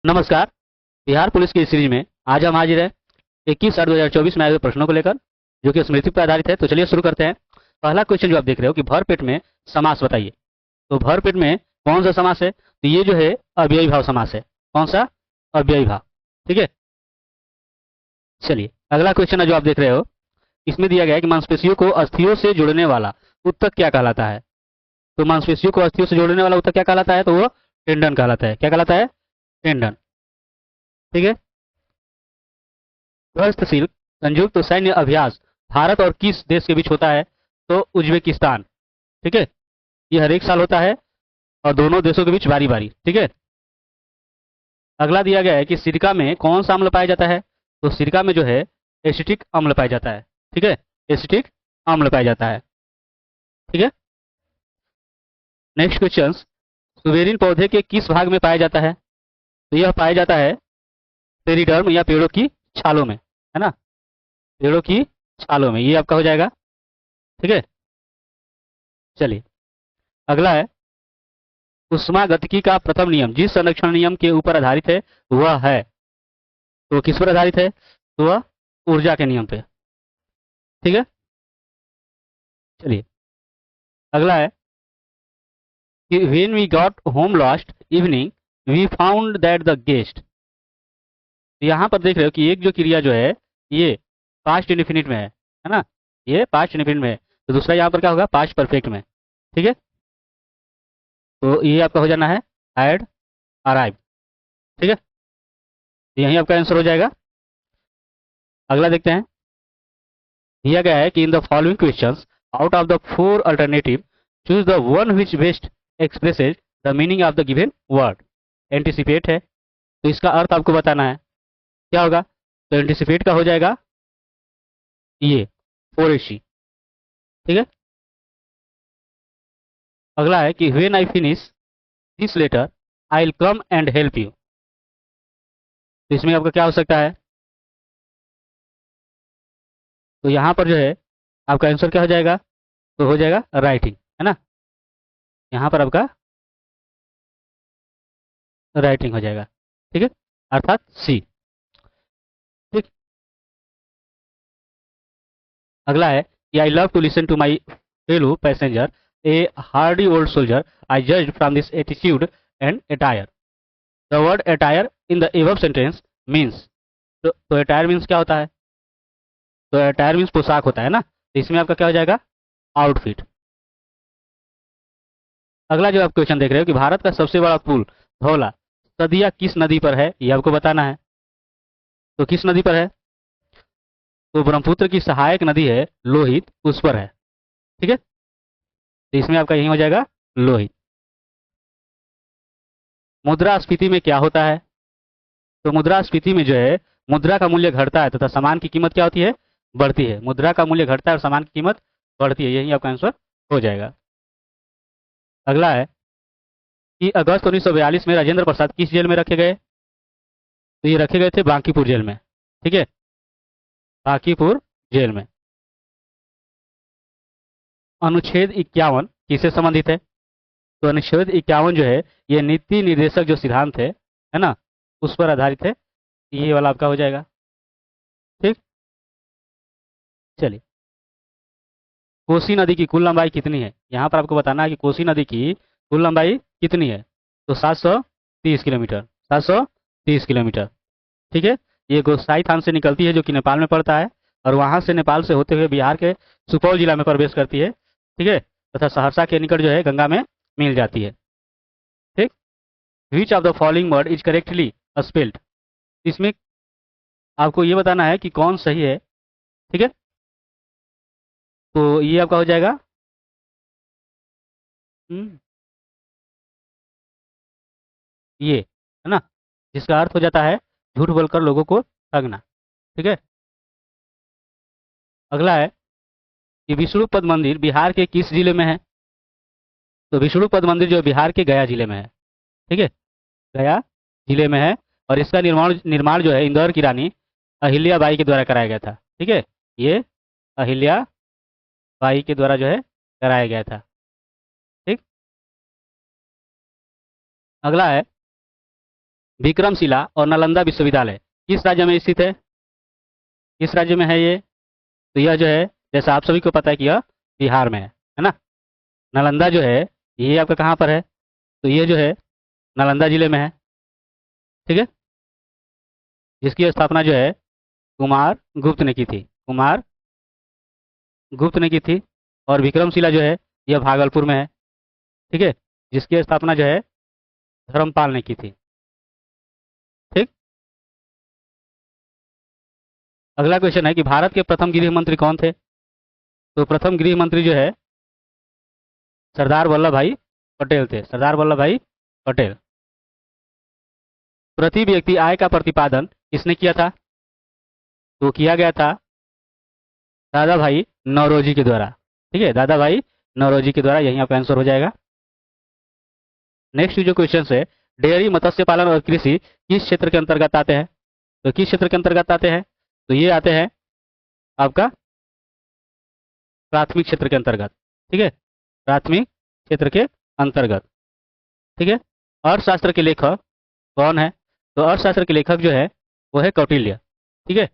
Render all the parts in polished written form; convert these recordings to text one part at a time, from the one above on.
नमस्कार। बिहार पुलिस की इस सीरीज में आज हम हाजिर हैं 21/8/2024 में आए हुए प्रश्नों को लेकर, जो कि स्मृति पर आधारित है। तो चलिए शुरू करते हैं। पहला क्वेश्चन जो आप देख रहे हो कि भरपेट में समास बताइए। तो भरपेट में कौन सा समास है? तो ये जो है अव्ययी भाव समास है। कौन सा? अव्ययी भाव। ठीक है। चलिए अगला क्वेश्चन है जो आप देख रहे हो, इसमें दिया गया है कि मांसपेशियों को अस्थियों से जोड़ने वाला ऊतक क्या कहलाता है? तो मांसपेशियों को अस्थियों से जोड़ने वाला ऊतक क्या कहलाता है? तो वो टेंडन कहलाता है। क्या कहलाता है? टेंडन। ठीक है। गश्तशील संयुक्त सैन्य अभ्यास भारत और किस देश के बीच होता है? तो उज्बेकिस्तान। ठीक है। ये हर एक साल होता है और दोनों देशों के बीच बारी बारी। ठीक है। अगला दिया गया है कि सिरका में कौन सा अम्ल पाया जाता है? तो सिरका में जो है एसिटिक अम्ल पाया जाता है। ठीक है। एसिटिक अम्ल पाया जाता है। ठीक है। नेक्स्ट क्वेश्चन, सुवेरिन पौधे के किस भाग में पाया जाता है? तो यह पाया जाता है पेरिडर्म या पेड़ों की छालों में, है ना। पेड़ों की छालों में, ये आपका हो जाएगा। ठीक है। चलिए अगला है, उष्मागतिकी का प्रथम नियम जिस संरक्षण नियम के ऊपर आधारित है वह है? तो किस पर आधारित है? तो वह ऊर्जा के नियम पे। ठीक है। चलिए अगला है कि when we got home last evening we found that the guest. यहाँ पर देख रहे हो कि एक जो क्रिया जो है ये पास्ट इंडेफिनिट में है ना। ये पास्ट इंडेफिनिट में है, तो दूसरा यहाँ पर क्या होगा? पास्ट परफेक्ट में। ठीक है। तो ये आपका हो जाना है हैड अराइव। ठीक है। तो यही आपका आंसर हो जाएगा। अगला देखते हैं। दिया गया है कि in the following questions out of the four alternative choose the one which best expresses the meaning of the given word. Anticipate है, तो इसका अर्थ आपको बताना है। क्या होगा? तो एंटिसिपेट का हो जाएगा ये फोरेशी। ठीक है। अगला है कि when I finish this letter I will come and help you. तो इसमें आपका क्या हो सकता है? तो यहाँ पर जो है आपका आंसर क्या हो जाएगा? तो हो जाएगा राइटिंग, है ना। यहाँ पर आपका राइटिंग हो जाएगा। ठीक है। अर्थात सी। ठीक। अगला है कि I love to listen to my fellow passenger a hardy old soldier I जज from this attitude and attire. The word attire in the above sentence means. तो अटायर मीन्स क्या होता है? तो अटायर मीन्स पोशाक होता है ना, तो इसमें आपका क्या हो जाएगा? आउटफिट। अगला जो आप क्वेश्चन देख रहे हो कि भारत का सबसे बड़ा पुल धौला सदिया किस नदी पर है? ये आपको बताना है। तो किस नदी पर है? तो ब्रह्मपुत्र की सहायक नदी है लोहित, उस पर है। ठीक है। तो इसमें आपका यही हो जाएगा लोहित। मुद्रास्फीति में क्या होता है? तो मुद्रास्फीति में जो है मुद्रा का मूल्य घटता है तथा सामान की कीमत क्या होती है? बढ़ती है। मुद्रा का मूल्य घटता है और सामान की कीमत बढ़ती है, यही आपका आंसर हो जाएगा। अगला है कि अगस्त 1942 में राजेंद्र प्रसाद किस जेल में रखे गए? तो ये रखे गए थे बांकीपुर जेल में। ठीक है। बांकीपुर जेल में। अनुच्छेद 51 किससे संबंधित है? तो अनुच्छेद 51 जो है ये नीति निर्देशक जो सिद्धांत है ना, उस पर आधारित है। ये वाला आपका हो जाएगा। ठीक। चलिए कोसी नदी की कुल लंबाई कितनी है? यहाँ पर आपको बताना है कि कोसी नदी की कुल लंबाई कितनी है। तो 730 किलोमीटर। 730 किलोमीटर। ठीक है। ये गोसाई थान से निकलती है जो कि नेपाल में पड़ता है, और वहां से नेपाल से होते हुए बिहार के सुपौल जिला में प्रवेश करती है। ठीक है। तथा सहरसा के निकट जो है गंगा में मिल जाती है। ठीक। Which of the following word is correctly spelled. इसमें आपको ये बताना है कि कौन सही है। ठीक है। तो ये आपका हो जाएगा हम्म, ये, है ना, जिसका अर्थ हो जाता है झूठ बोलकर लोगों को ठगना। ठीक है। अगला है कि विष्णुपद मंदिर बिहार के किस जिले में है? तो विष्णुपद मंदिर जो बिहार के गया जिले में है। ठीक है। गया जिले में है, और इसका निर्माण निर्माण जो है इंदौर की रानी अहिल्या बाई के द्वारा कराया गया था। ठीक है। ये अहिल्या बाई के द्वारा जो है कराया गया था। ठीक। अगला है विक्रमशिला और नालंदा विश्वविद्यालय किस राज्य में स्थित है? किस राज्य में है ये? तो यह जो है, जैसा आप सभी को पता है कि यह बिहार में है ना। नालंदा जो है ये आपका कहाँ पर है? तो ये जो है नालंदा जिले में है, ठीक है। जिसकी स्थापना जो है कुमार गुप्त ने की थी, कुमार गुप्त ने की थी। और विक्रमशिला जो है यह भागलपुर में है, ठीक है। जिसकी स्थापना जो है धर्मपाल ने की थी, ठीक। अगला क्वेश्चन है कि भारत के प्रथम गृह मंत्री कौन थे? तो प्रथम गृह मंत्री जो है सरदार वल्लभ भाई पटेल थे, सरदार वल्लभ भाई पटेल। प्रति व्यक्ति आय का प्रतिपादन किसने किया था? तो किया गया था दादा भाई नौरोजी के द्वारा, ठीक है, दादा भाई नौरोजी के द्वारा। यही आपका आंसर हो जाएगा। नेक्स्ट जो क्वेश्चन है, डेयरी, मत्स्य पालन और कृषि किस क्षेत्र के अंतर्गत आते हैं? तो किस क्षेत्र के अंतर्गत आते हैं? तो ये आते हैं आपका प्राथमिक क्षेत्र के अंतर्गत, ठीक है, प्राथमिक क्षेत्र के अंतर्गत, ठीक है। अर्थशास्त्र के लेखक कौन है? तो अर्थशास्त्र के लेखक जो है वो है कौटिल्य, ठीक है,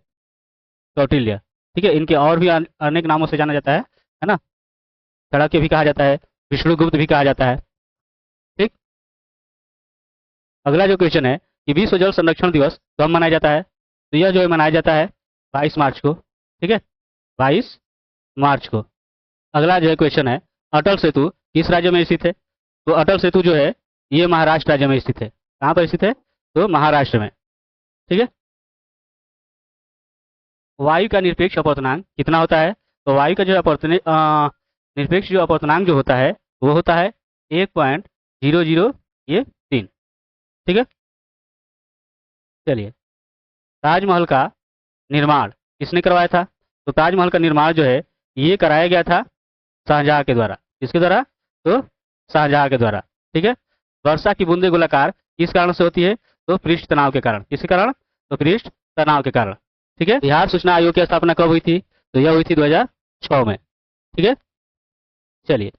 कौटिल्य, ठीक है। इनके और भी अनेक नामों से जाना जाता है ना। चाणक्य भी कहा जाता है, विष्णुगुप्त भी कहा जाता है, ठीक। अगला जो क्वेश्चन है कि विश्व जल संरक्षण दिवस कब मनाया जाता है? तो यह जो है मनाया जाता है 22 मार्च को, ठीक है, 22 मार्च को। अगला जो है क्वेश्चन है, अटल सेतु किस राज्य में स्थित है? तो अटल सेतु जो है ये महाराष्ट्र राज्य में स्थित है। कहाँ पर स्थित है? तो महाराष्ट्र में, ठीक है। वायु का निरपेक्ष अपवर्तनांक कितना होता है? तो वायु का जो निरपेक्ष जो अपवर्तनांक जो होता है वो होता है 1.003, ठीक है। चलिए, ताजमहल का निर्माण किसने करवाया था? तो ताजमहल का निर्माण जो है ये कराया गया था शाहजहां के द्वारा। किसके द्वारा? तो शाहजहां के द्वारा, ठीक है। वर्षा की बूंदे गोलाकार किस कारण से होती है? तो पृष्ठ तनाव के कारण। किसके कारण? तो पृष्ठ तनाव के कारण, ठीक है। बिहार सूचना आयोग की स्थापना कब हुई थी? तो यह हुई थी 2006 में, ठीक है। चलिए,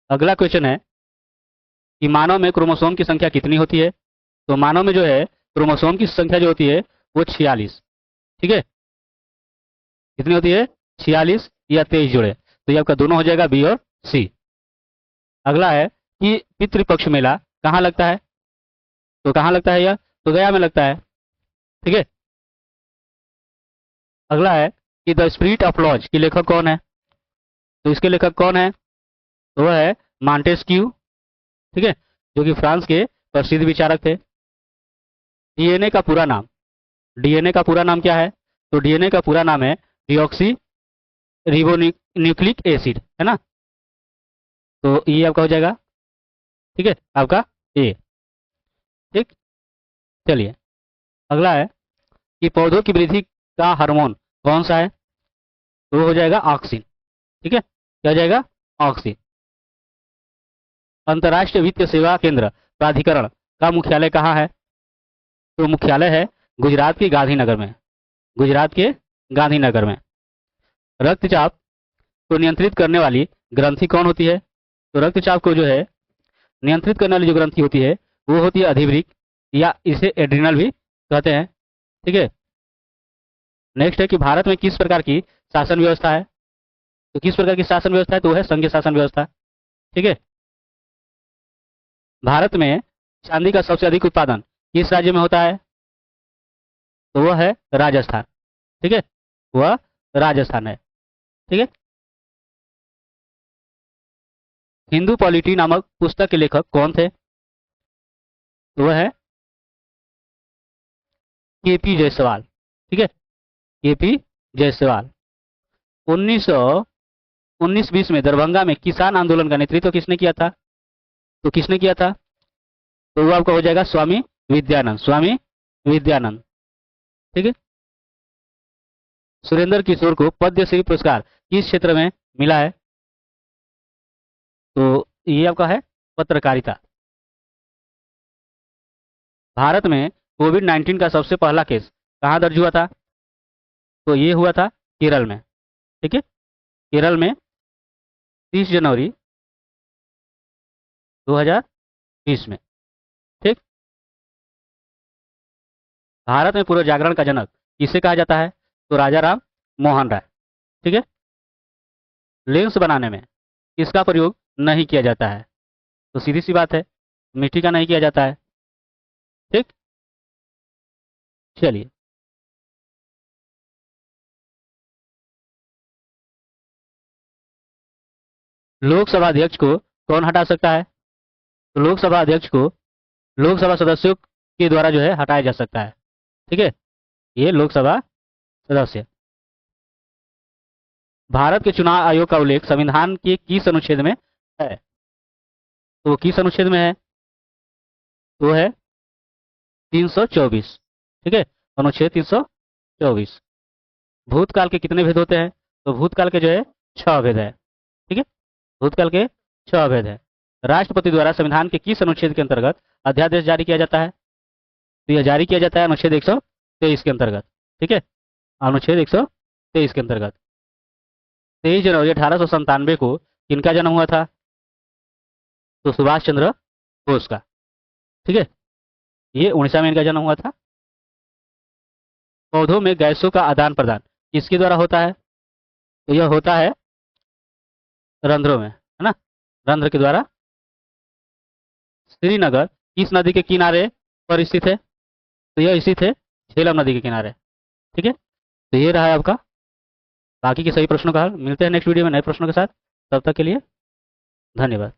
अगला क्वेश्चन है कि मानव में क्रोमोसोम की संख्या कितनी होती है? तो मानव में जो है क्रोमोसोम की संख्या जो होती है वो 46, ठीक है। कितनी होती है? 46 या 23 जोड़े। तो ये आपका दोनों हो जाएगा, बी और सी। अगला है कि पितृपक्ष मेला कहाँ लगता है? तो कहाँ लगता है यह? तो गया में लगता है, ठीक है। अगला है कि द स्पिरिट ऑफ लॉज की लेखक कौन है? तो इसके लेखक कौन है? तो वह है मॉन्टेस्क्यू, ठीक है, जो कि फ्रांस के प्रसिद्ध विचारक थे। डीएनए का पूरा नाम, डीएनए का पूरा नाम क्या है? तो डीएनए का पूरा नाम है डिऑक्सी रिबोन्यूक्लिक एसिड, है ना। तो ये आपका हो जाएगा, ठीक है, आपका ए, ठीक। चलिए, अगला है कि पौधों की वृद्धि का हार्मोन कौन सा है? तो वो हो जाएगा ऑक्सिन, ठीक है। क्या हो जाएगा? ऑक्सिन। अंतर्राष्ट्रीय वित्तीय सेवा केंद्र प्राधिकरण का मुख्यालय कहाँ है? तो मुख्यालय है गुजरात के गांधीनगर में, गुजरात के गांधीनगर में। रक्तचाप को नियंत्रित करने वाली ग्रंथि कौन होती है? तो रक्तचाप को जो है नियंत्रित करने वाली जो ग्रंथि होती है वो होती है अधिवृक्क, या इसे एड्रिनल भी कहते हैं, ठीक है। नेक्स्ट है कि भारत में किस प्रकार की शासन व्यवस्था है? तो किस प्रकार की शासन व्यवस्था है? तो है संघीय शासन व्यवस्था, ठीक है। भारत में चांदी का सबसे अधिक उत्पादन किस राज्य में होता है? तो वह है राजस्थान, ठीक है, वह राजस्थान है, ठीक है। हिंदू पॉलिटी नामक पुस्तक के लेखक कौन थे? तो वह है केपी जायसवाल, ठीक है, केपी जायसवाल। 1919-20 में दरभंगा में किसान आंदोलन का नेतृत्व किसने किया था? तो किसने किया था? तो वो आपका हो जाएगा स्वामी विद्यानंद, स्वामी विद्यानंद, ठीक है। सुरेंद्र किशोर को पद्मश्री पुरस्कार किस क्षेत्र में मिला है? तो ये आपका है पत्रकारिता। भारत में कोविड 19 का सबसे पहला केस कहाँ दर्ज हुआ था? तो ये हुआ था केरल में, ठीक है, केरल में 30 जनवरी 2020 में, ठीक। भारत में पूर्व जागरण का जनक किसे कहा जाता है? तो राजा राम मोहन राय। ठीक है। लेंस बनाने में किसका प्रयोग नहीं किया जाता है? तो सीधी सी बात है, मिट्टी का नहीं किया जाता है। ठीक। चलिए, लोकसभा अध्यक्ष को कौन हटा सकता है? तो लोकसभा अध्यक्ष को लोकसभा सदस्यों के द्वारा जो है हटाया जा सकता है। ठीक है। ये लोकसभा सदस्य। भारत के चुनाव आयोग का उल्लेख संविधान के किस अनुच्छेद में है? तो वो किस अनुच्छेद में है? वो है 324। ठीक है। अनुच्छेद 324। भूतकाल के कितने भेद होते हैं? तो भूतकाल के जो है 6 भेद है। ठीक है। भूतकाल के 6 भेद है। राष्ट्रपति द्वारा संविधान के किस अनुच्छेद के अंतर्गत अध्यादेश जारी किया जाता है? तो यह जारी किया जाता है अनुच्छेद 123 के अंतर्गत। ठीक है। अनुच्छेद 123 के अंतर्गत। 23 जनवरी 1897 को किनका जन्म हुआ था? तो सुभाष चंद्र बोस का। ठीक है। ये उड़ीसा में इनका जन्म हुआ था। पौधों में गैसों का आदान प्रदान किसके द्वारा होता है? तो यह होता है रंध्रों में, है ना, रंध्र के द्वारा। श्रीनगर किस नदी के किनारे पर स्थित है? तो यह स्थित है झेलम नदी के किनारे। ठीक है। तो ये रहा है आपका बाकी के सभी प्रश्नों का हल। मिलते हैं नेक्स्ट वीडियो में नए प्रश्नों के साथ। तब तक के लिए धन्यवाद।